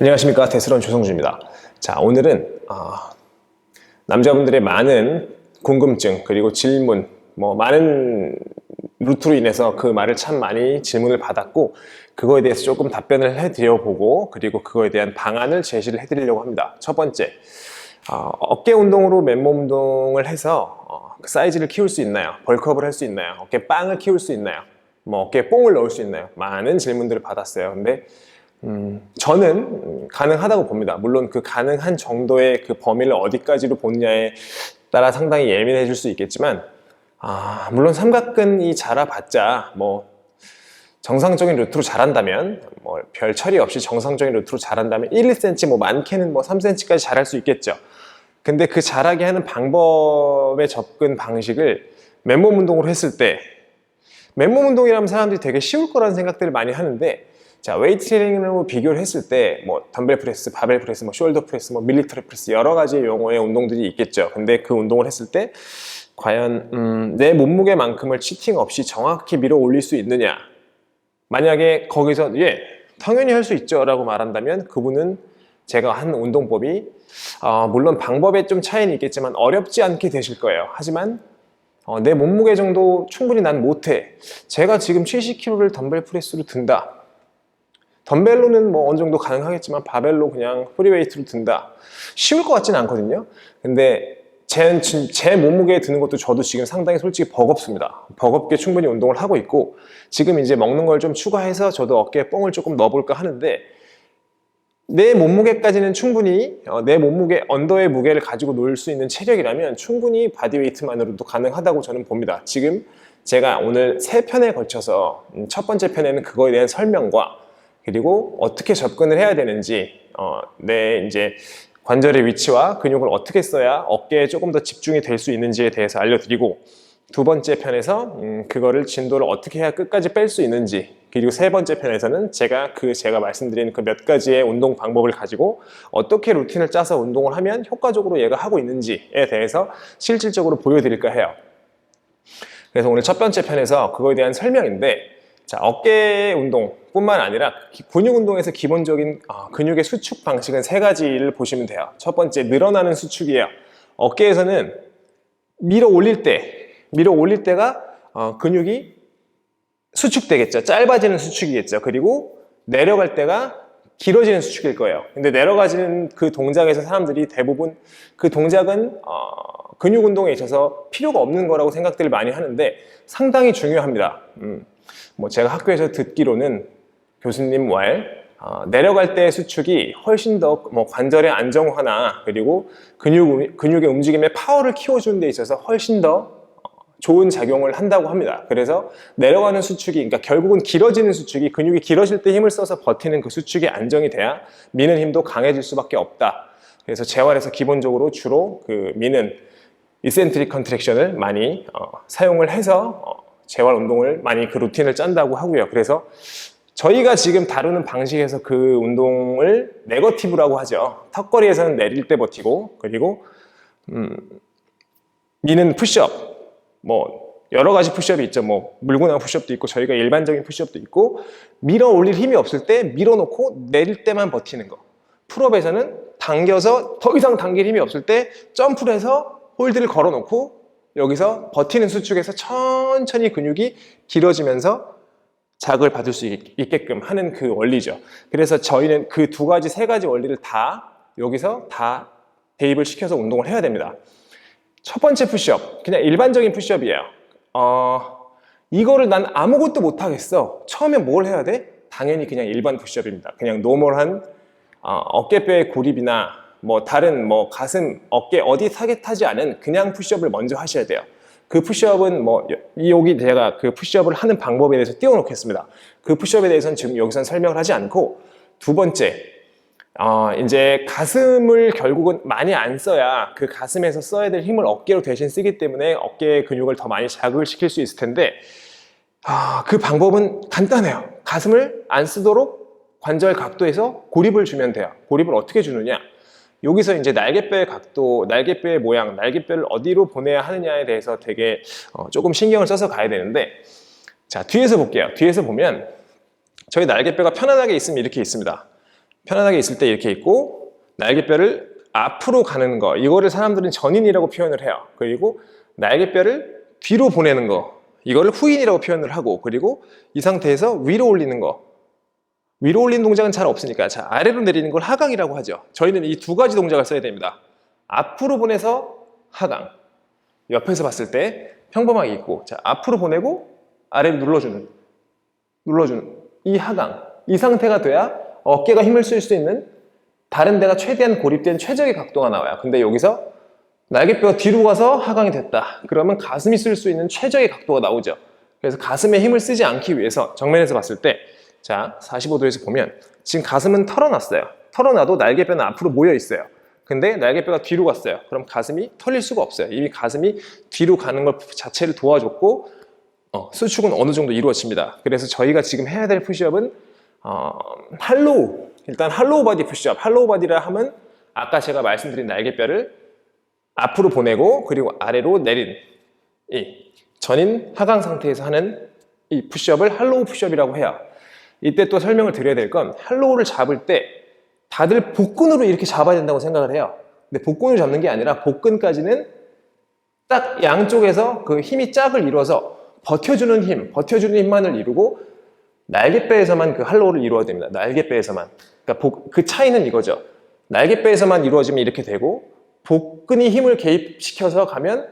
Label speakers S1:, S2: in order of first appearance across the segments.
S1: 안녕하십니까. 테스런 조성주입니다. 자, 오늘은 남자분들의 많은 궁금증 그리고 질문, 많은 루트로 인해서 그 말을 참 많이 질문을 받았고, 그거에 대해서 조금 답변을 해드려보고, 그리고 그거에 대한 방안을 제시를 해드리려고 합니다. 첫 번째, 어깨 운동으로 맨몸 운동을 해서 그 사이즈를 키울 수 있나요? 벌크업을 할 수 있나요? 어깨 빵을 키울 수 있나요? 어깨에 뽕을 넣을 수 있나요? 많은 질문들을 받았어요. 근데 저는 가능하다고 봅니다. 물론 그 가능한 정도의 그 범위를 어디까지로 보느냐에 따라 상당히 예민해질 수 있겠지만, 물론 삼각근이 자라봤자 정상적인 루트로 자란다면 별 처리 없이 정상적인 루트로 자란다면 1, 2cm, 많게는 3cm까지 자랄 수 있겠죠. 근데 그 자라게 하는 방법의 접근 방식을 맨몸 운동으로 했을 때, 맨몸 운동이라면 사람들이 되게 쉬울 거라는 생각들을 많이 하는데, 자, 웨이트 트레이닝으로 비교를 했을 때 덤벨 프레스, 바벨 프레스, 숄더 프레스, 밀리터리 프레스, 여러 가지 용어의 운동들이 있겠죠. 근데 그 운동을 했을 때 과연 내 몸무게만큼을 치팅 없이 정확히 밀어 올릴 수 있느냐, 만약에 거기서 당연히 할 수 있죠 라고 말한다면, 그분은 제가 한 운동법이 물론 방법에 좀 차이는 있겠지만 어렵지 않게 되실 거예요. 하지만 내 몸무게 정도 충분히 난 못해, 제가 지금 70kg를 덤벨 프레스로 든다, 덤벨로는 어느 정도 가능하겠지만 바벨로 그냥 프리웨이트로 든다, 쉬울 것 같지는 않거든요. 근데 제 몸무게에 드는 것도 저도 지금 상당히 솔직히 버겁습니다. 버겁게 충분히 운동을 하고 있고, 지금 이제 먹는 걸 좀 추가해서 저도 어깨에 뽕을 조금 넣어볼까 하는데, 내 몸무게까지는 충분히 내 몸무게 언더의 무게를 가지고 놀 수 있는 체력이라면 충분히 바디웨이트만으로도 가능하다고 저는 봅니다. 지금 제가 오늘 3편에 걸쳐서 첫 번째 편에는 그거에 대한 설명과, 그리고 어떻게 접근을 해야 되는지, 내 이제 관절의 위치와 근육을 어떻게 써야 어깨에 조금 더 집중이 될 수 있는지에 대해서 알려드리고, 두 번째 편에서 그거를 진도를 어떻게 해야 끝까지 뺄 수 있는지, 그리고 세 번째 편에서는 제가 말씀드린 그 몇 가지의 운동 방법을 가지고 어떻게 루틴을 짜서 운동을 하면 효과적으로 얘가 하고 있는지에 대해서 실질적으로 보여드릴까 해요. 그래서 오늘 첫 번째 편에서 그거에 대한 설명인데, 자, 어깨 운동뿐만 아니라 근육 운동에서 기본적인 근육의 수축 방식은 3가지를 보시면 돼요. 첫 번째, 늘어나는 수축이에요. 어깨에서는 밀어 올릴 때가 근육이 수축되겠죠. 짧아지는 수축이겠죠. 그리고 내려갈 때가 길어지는 수축일 거예요. 근데 내려가지는 그 동작에서 사람들이 대부분 그 동작은 근육 운동에 있어서 필요가 없는 거라고 생각들을 많이 하는데, 상당히 중요합니다. 제가 학교에서 듣기로는 교수님 내려갈 때의 수축이 훨씬 더 관절의 안정화나 그리고 근육의 움직임의 파워를 키워주는 데 있어서 훨씬 더 좋은 작용을 한다고 합니다. 그래서 내려가는 수축이, 그러니까 결국은 길어지는 수축이, 근육이 길어질 때 힘을 써서 버티는 그 수축이 안정이 돼야 미는 힘도 강해질 수밖에 없다. 그래서 재활에서 기본적으로 주로 그 미는 이센트릭 컨트랙션을 많이 사용을 해서 재활 운동을 많이 그 루틴을 짠다고 하고요. 그래서 저희가 지금 다루는 방식에서 그 운동을 네거티브라고 하죠. 턱걸이에서는 내릴 때 버티고, 그리고 미는 푸시업, 여러 가지 푸시업이 있죠. 물구나무 푸시업도 있고, 저희가 일반적인 푸시업도 있고, 밀어 올릴 힘이 없을 때 밀어놓고 내릴 때만 버티는 거. 풀업에서는 당겨서 더 이상 당길 힘이 없을 때 점프를 해서 홀드를 걸어놓고 여기서 버티는 수축에서 천천히 근육이 길어지면서 자극을 받을 수 있게끔 하는 그 원리죠. 그래서 저희는 그 2가지, 3가지 원리를 다 여기서 다 대입을 시켜서 운동을 해야 됩니다. 첫 번째 푸시업, 그냥 일반적인 푸시업이에요. 이거를 난 아무것도 못하겠어, 처음에 뭘 해야 돼? 당연히 그냥 일반 푸시업입니다. 그냥 노멀한 어깨뼈의 고립이나 다른 가슴, 어깨 어디 타겟하지 않은 그냥 푸시업을 먼저 하셔야 돼요. 그 푸시업은 여기 제가 그 푸시업을 하는 방법에 대해서 띄워놓겠습니다. 그 푸시업에 대해서는 지금 여기서는 설명을 하지 않고, 두 번째, 이제 가슴을 결국은 많이 안 써야, 그 가슴에서 써야 될 힘을 어깨로 대신 쓰기 때문에 어깨 근육을 더 많이 자극을 시킬 수 있을 텐데, 그 방법은 간단해요. 가슴을 안 쓰도록 관절 각도에서 고립을 주면 돼요. 고립을 어떻게 주느냐? 여기서 이제 날개뼈의 각도, 날개뼈의 모양, 날개뼈를 어디로 보내야 하느냐에 대해서 되게 조금 신경을 써서 가야 되는데, 자, 뒤에서 볼게요. 뒤에서 보면 저희 날개뼈가 편안하게 있으면 이렇게 있습니다. 편안하게 있을 때 이렇게 있고, 날개뼈를 앞으로 가는 거, 이거를 사람들은 전인이라고 표현을 해요. 그리고 날개뼈를 뒤로 보내는 거, 이거를 후인이라고 표현을 하고, 그리고 이 상태에서 위로 올리는 거, 위로 올리는 동작은 잘 없으니까, 자, 아래로 내리는 걸 하강이라고 하죠. 저희는 이 두 가지 동작을 써야 됩니다. 앞으로 보내서 하강, 옆에서 봤을 때 평범하게 있고, 자, 앞으로 보내고 아래로 눌러주는 이 하강, 이 상태가 돼야 어깨가 힘을 쓸 수 있는 다른 데가 최대한 고립된 최적의 각도가 나와요. 근데 여기서 날개뼈가 뒤로 가서 하강이 됐다. 그러면 가슴이 쓸 수 있는 최적의 각도가 나오죠. 그래서 가슴에 힘을 쓰지 않기 위해서 정면에서 봤을 때, 자, 45도에서 보면 지금 가슴은 털어놨어요. 털어놔도 날개뼈는 앞으로 모여 있어요. 근데 날개뼈가 뒤로 갔어요. 그럼 가슴이 털릴 수가 없어요. 이미 가슴이 뒤로 가는 것 자체를 도와줬고, 수축은 어느 정도 이루어집니다. 그래서 저희가 지금 해야 될 푸시업은 할로우, 일단 할로우 바디 푸시업. 할로우 바디라 하면 아까 제가 말씀드린 날개뼈를 앞으로 보내고 그리고 아래로 내린 이 전인 하강 상태에서 하는 이 푸시업을 할로우 푸시업이라고 해요. 이때 또 설명을 드려야 될 건, 할로우를 잡을 때 다들 복근으로 이렇게 잡아야 된다고 생각을 해요. 근데 복근으로 잡는 게 아니라 복근까지는 딱 양쪽에서 그 힘이 짝을 이뤄서 버텨주는 힘만을 이루고 날개뼈에서만 그 할로우를 이루어야 됩니다. 날개뼈에서만. 그러니까 그 차이는 이거죠. 날개뼈에서만 이루어지면 이렇게 되고, 복근이 힘을 개입시켜서 가면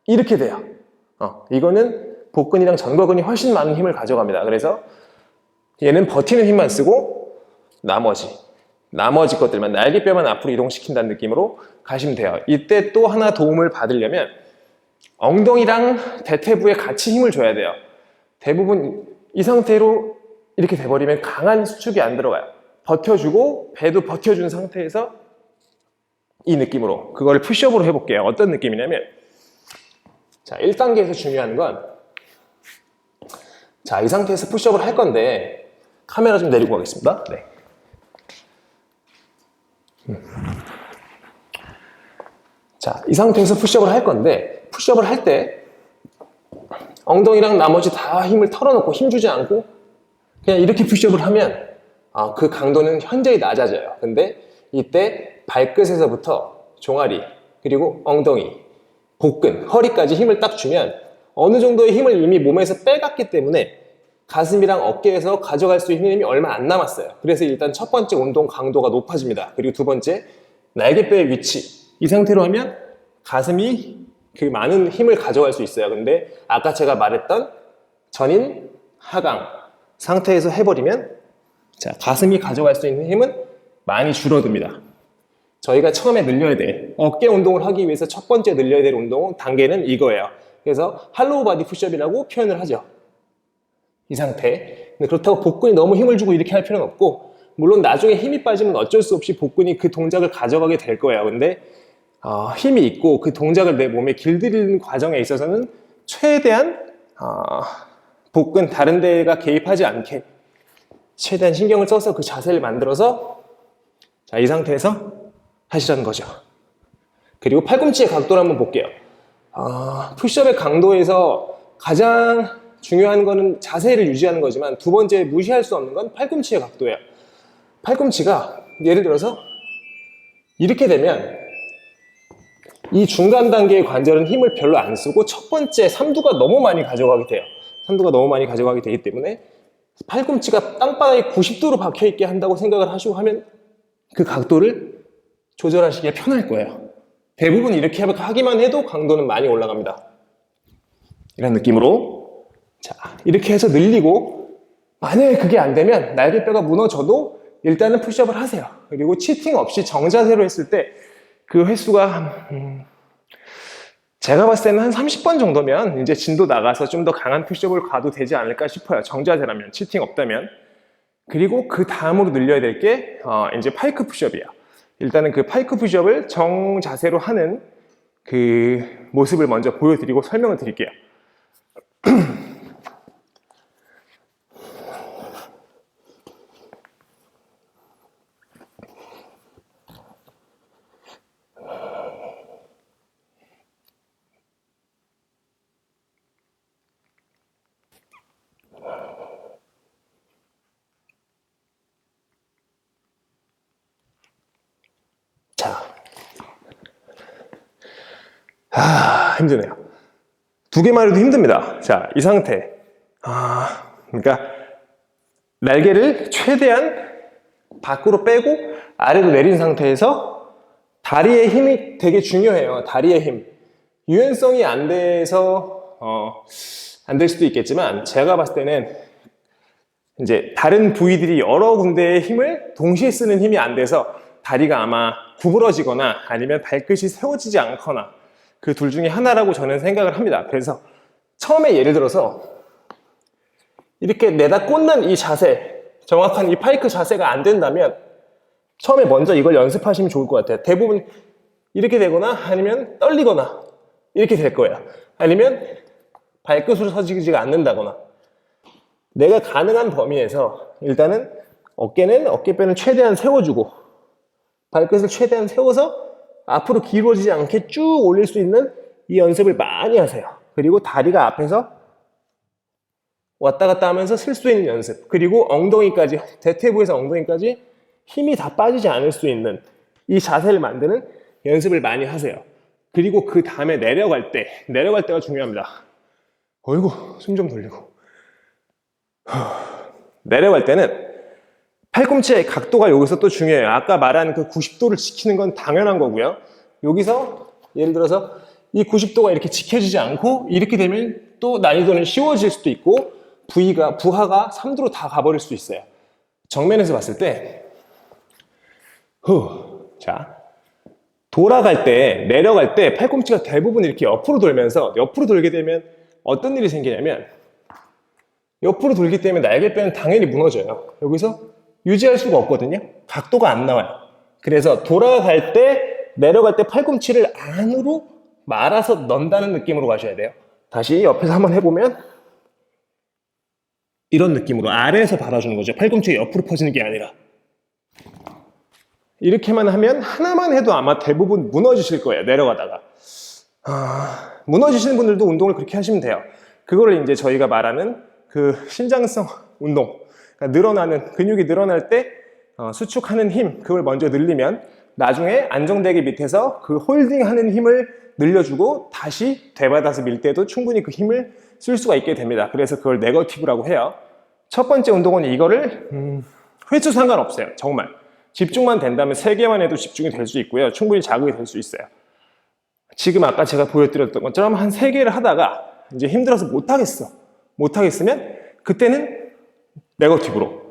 S1: 이렇게 돼요. 이거는 복근이랑 전거근이 훨씬 많은 힘을 가져갑니다. 그래서 얘는 버티는 힘만 쓰고 나머지 것들만, 날개뼈만 앞으로 이동시킨다는 느낌으로 가시면 돼요. 이때 또 하나 도움을 받으려면 엉덩이랑 대퇴부에 같이 힘을 줘야 돼요. 대부분 이 상태로 이렇게 돼버리면 강한 수축이 안 들어가요. 버텨주고 배도 버텨준 상태에서 이 느낌으로, 그걸 푸시업으로 해볼게요. 어떤 느낌이냐면, 자, 1단계에서 중요한 건, 자, 이 상태에서 푸시업을 할 건데 카메라 좀 내리고 가겠습니다. 네. 자, 이 상태에서 푸시업을 할 건데, 푸시업을 할 때 엉덩이랑 나머지 다 힘을 털어놓고 힘 주지 않고 그냥 이렇게 푸시업을 하면 그 강도는 현저히 낮아져요. 근데 이때 발끝에서부터 종아리, 그리고 엉덩이, 복근, 허리까지 힘을 딱 주면 어느 정도의 힘을 이미 몸에서 빼갔기 때문에 가슴이랑 어깨에서 가져갈 수 있는 힘이 얼마 안 남았어요. 그래서 일단 첫 번째 운동 강도가 높아집니다. 그리고 두 번째, 날개뼈의 위치, 이 상태로 하면 가슴이 그 많은 힘을 가져갈 수 있어요. 근데 아까 제가 말했던 전인 하강 상태에서 해버리면, 자, 가슴이 가져갈 수 있는 힘은 많이 줄어듭니다. 저희가 처음에 늘려야 돼. 어깨 운동을 하기 위해서 첫 번째 늘려야 될 운동 단계는 이거예요. 그래서 할로우 바디 푸시업이라고 표현을 하죠. 이 상태. 근데 그렇다고 복근이 너무 힘을 주고 이렇게 할 필요는 없고, 물론 나중에 힘이 빠지면 어쩔 수 없이 복근이 그 동작을 가져가게 될 거예요. 근데 힘이 있고 그 동작을 내 몸에 길들이는 과정에 있어서는 최대한 복근 다른 데가 개입하지 않게 최대한 신경을 써서 그 자세를 만들어서, 자, 이 상태에서 하시라는 거죠. 그리고 팔꿈치의 각도를 한번 볼게요. 푸시업의 강도에서 가장 중요한 거는 자세를 유지하는 거지만 두 번째 무시할 수 없는 건 팔꿈치의 각도예요. 팔꿈치가 예를 들어서 이렇게 되면 이 중간 단계의 관절은 힘을 별로 안 쓰고 첫 번째 삼두가 너무 많이 가져가게 돼요. 삼두가 너무 많이 가져가게 되기 때문에 팔꿈치가 땅바닥에 90도로 박혀있게 한다고 생각을 하시고 하면 그 각도를 조절하시기에 편할 거예요. 대부분 이렇게 하기만 해도 강도는 많이 올라갑니다. 이런 느낌으로, 자, 이렇게 해서 늘리고, 만약에 그게 안 되면 날개뼈가 무너져도 일단은 푸시업을 하세요. 그리고 치팅 없이 정자세로 했을 때 그 횟수가 제가 봤을 때는 한 30번 정도면 이제 진도 나가서 좀 더 강한 푸시업을 가도 되지 않을까 싶어요. 정자세라면, 치팅 없다면. 그리고 그 다음으로 늘려야 될 게 이제 파이크 푸시업이에요. 일단은 그 파이크 푸시업을 정자세로 하는 그 모습을 먼저 보여드리고 설명을 드릴게요. 힘드네요. 두 개만 해도 힘듭니다. 자, 이 상태. 그러니까 날개를 최대한 밖으로 빼고 아래로 내린 상태에서 다리의 힘이 되게 중요해요. 다리의 힘. 유연성이 안 돼서 안 될 수도 있겠지만 제가 봤을 때는 이제 다른 부위들이 여러 군데의 힘을 동시에 쓰는 힘이 안 돼서 다리가 아마 구부러지거나 아니면 발끝이 세워지지 않거나 그 둘 중에 하나라고 저는 생각을 합니다. 그래서 처음에 예를 들어서 이렇게 내다 꽂는 이 자세, 정확한 이 파이크 자세가 안 된다면 처음에 먼저 이걸 연습하시면 좋을 것 같아요. 대부분 이렇게 되거나 아니면 떨리거나 이렇게 될 거예요. 아니면 발끝으로 서지지가 않는다거나 내가 가능한 범위에서 일단은 어깨뼈는 최대한 세워주고 발끝을 최대한 세워서 앞으로 길어지지 않게 쭉 올릴 수 있는 이 연습을 많이 하세요. 그리고 다리가 앞에서 왔다 갔다 하면서 쓸 수 있는 연습. 그리고 엉덩이까지, 대퇴부에서 엉덩이까지 힘이 다 빠지지 않을 수 있는 이 자세를 만드는 연습을 많이 하세요. 그리고 그 다음에 내려갈 때가 중요합니다. 어이구, 숨 좀 돌리고. 내려갈 때는 팔꿈치의 각도가 여기서 또 중요해요. 아까 말한 그 90도를 지키는 건 당연한 거고요. 여기서 예를 들어서 이 90도가 이렇게 지켜지지 않고 이렇게 되면 또 난이도는 쉬워질 수도 있고 부하가 3도로 다 가버릴 수 있어요. 정면에서 봤을 때 자, 돌아갈 때, 내려갈 때 팔꿈치가 대부분 이렇게 옆으로 돌면서 옆으로 돌게 되면 어떤 일이 생기냐면 옆으로 돌기 때문에 날개뼈는 당연히 무너져요. 여기서 유지할 수가 없거든요. 각도가 안 나와요. 그래서 돌아갈 때, 내려갈 때 팔꿈치를 안으로 말아서 넣는다는 느낌으로 가셔야 돼요. 다시 옆에서 한번 해보면 이런 느낌으로 아래에서 받아주는 거죠. 팔꿈치가 옆으로 퍼지는 게 아니라. 이렇게만 하면 하나만 해도 아마 대부분 무너지실 거예요. 내려가다가. 무너지시는 분들도 운동을 그렇게 하시면 돼요. 그거를 이제 저희가 말하는 그 신장성 운동. 그러니까 근육이 늘어날 때 수축하는 힘, 그걸 먼저 늘리면 나중에 안정되게 밑에서 그 홀딩하는 힘을 늘려주고 다시 되받아서 밀 때도 충분히 그 힘을 쓸 수가 있게 됩니다. 그래서 그걸 네거티브라고 해요. 첫 번째 운동은 이거를 횟수 상관없어요. 정말. 집중만 된다면 3개만 해도 집중이 될 수 있고요. 충분히 자극이 될 수 있어요. 지금 아까 제가 보여드렸던 것처럼 한 3개를 하다가 이제 힘들어서 못하겠으면 그때는 네거티브로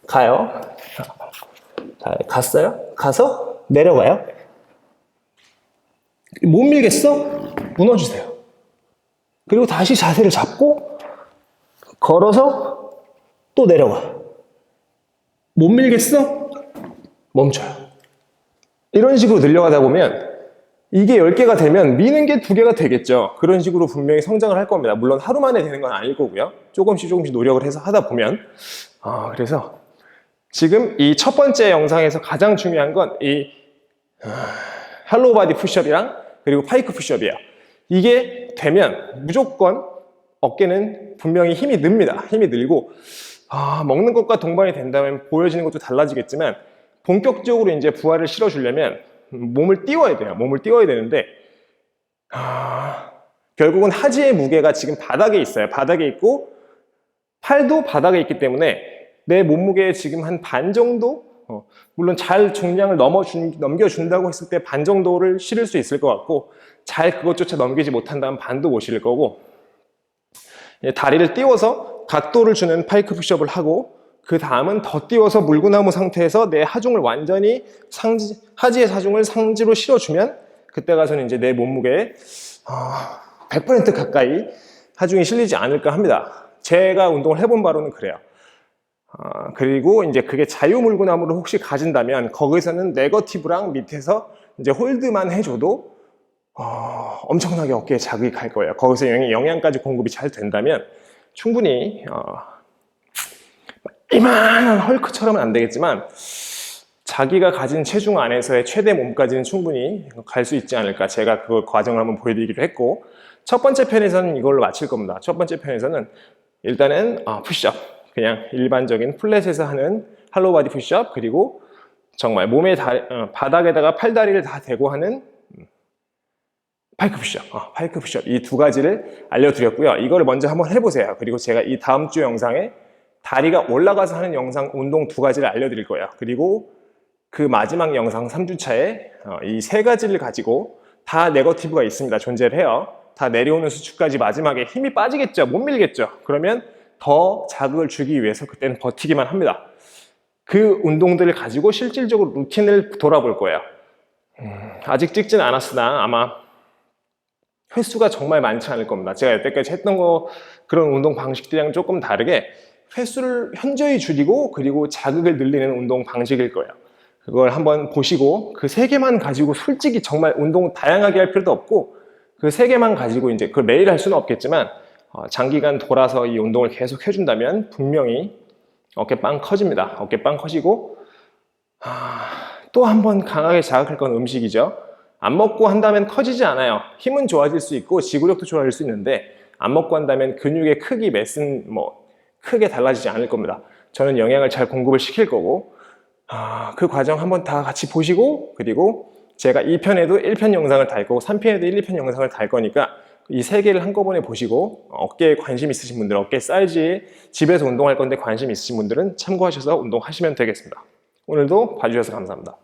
S1: 가요. 자, 갔어요? 가서 내려가요. 못 밀겠어? 무너지세요. 그리고 다시 자세를 잡고 걸어서 또 내려가. 못 밀겠어? 멈춰요. 이런 식으로 늘려가다 보면 이게 10개가 되면 미는 게 2개가 되겠죠. 그런 식으로 분명히 성장을 할 겁니다. 물론 하루 만에 되는 건 아닐 거고요. 조금씩 노력을 해서 하다 보면. 그래서 지금 이 첫 번째 영상에서 가장 중요한 건 이 할로우 바디 푸시업이랑 그리고 파이크 푸시업이에요. 이게 되면 무조건 어깨는 분명히 힘이 늡니다. 힘이 늘고 먹는 것과 동반이 된다면 보여지는 것도 달라지겠지만 본격적으로 이제 부하를 실어주려면 몸을 띄워야 돼요. 몸을 띄워야 되는데 결국은 하지의 무게가 지금 바닥에 있어요. 바닥에 있고 팔도 바닥에 있기 때문에 내 몸무게의 지금 한 반 정도 물론 잘 중량을 넘겨준다고 했을 때 반 정도를 실을 수 있을 것 같고 잘 그것조차 넘기지 못한다면 반도 못 실을 거고 다리를 띄워서 각도를 주는 파이크 푸시업을 하고 그 다음은 더 띄워서 물구나무 상태에서 내 하중을 완전히 하지의 하중을 상지로 실어주면 그때 가서는 이제 내 몸무게에 100% 가까이 하중이 실리지 않을까 합니다. 제가 운동을 해본 바로는 그래요. 그리고 이제 그게 자유물구나무를 혹시 가진다면 거기서는 네거티브랑 밑에서 이제 홀드만 해줘도 엄청나게 어깨에 자극이 갈 거예요. 거기서 영양까지 공급이 잘 된다면 충분히 이만한 헐크처럼은 안 되겠지만 자기가 가진 체중 안에서의 최대 몸까지는 충분히 갈 수 있지 않을까. 제가 그 과정을 한번 보여드리기로 했고 첫 번째 편에서는 이걸로 마칠 겁니다. 첫 번째 편에서는 일단은 푸시업 그냥 일반적인 플랫에서 하는 할로우 바디 푸시업 그리고 정말 몸의 바닥에다가 팔다리를 다 대고 하는 파이크 푸시업, 파이크 푸시업 이 두 가지를 알려드렸고요. 이거를 먼저 한번 해보세요. 그리고 제가 이 다음 주 영상에 다리가 올라가서 하는 영상 운동 두 가지를 알려드릴 거예요. 그리고 그 마지막 영상 3주차에 이 세 가지를 가지고 다 네거티브가 있습니다. 존재를 해요. 다 내려오는 수축까지 마지막에 힘이 빠지겠죠. 못 밀겠죠. 그러면 더 자극을 주기 위해서 그때는 버티기만 합니다. 그 운동들을 가지고 실질적으로 루틴을 돌아볼 거예요. 아직 찍진 않았으나 아마 횟수가 정말 많지 않을 겁니다. 제가 여태까지 했던 그런 운동 방식들이랑 조금 다르게 횟수를 현저히 줄이고 그리고 자극을 늘리는 운동 방식일 거예요. 그걸 한번 보시고 그 세 개만 가지고 솔직히 정말 운동 다양하게 할 필요도 없고 그 세 개만 가지고 이제 그걸 매일 할 수는 없겠지만 장기간 돌아서 이 운동을 계속 해준다면 분명히 어깨빵 커집니다. 어깨빵 커지고 또 한 번 강하게 자극할 건 음식이죠. 안 먹고 한다면 커지지 않아요. 힘은 좋아질 수 있고 지구력도 좋아질 수 있는데 안 먹고 한다면 근육의 크기, 매스는 크게 달라지지 않을 겁니다. 저는 영양을 잘 공급을 시킬 거고 그 과정 한번 다 같이 보시고 그리고 제가 2편에도 1편 영상을 달 거고 3편에도 1, 2편 영상을 달 거니까 이 세 개를 한꺼번에 보시고 어깨에 관심 있으신 분들, 어깨 사이즈에 집에서 운동할 건데 관심 있으신 분들은 참고하셔서 운동하시면 되겠습니다. 오늘도 봐주셔서 감사합니다.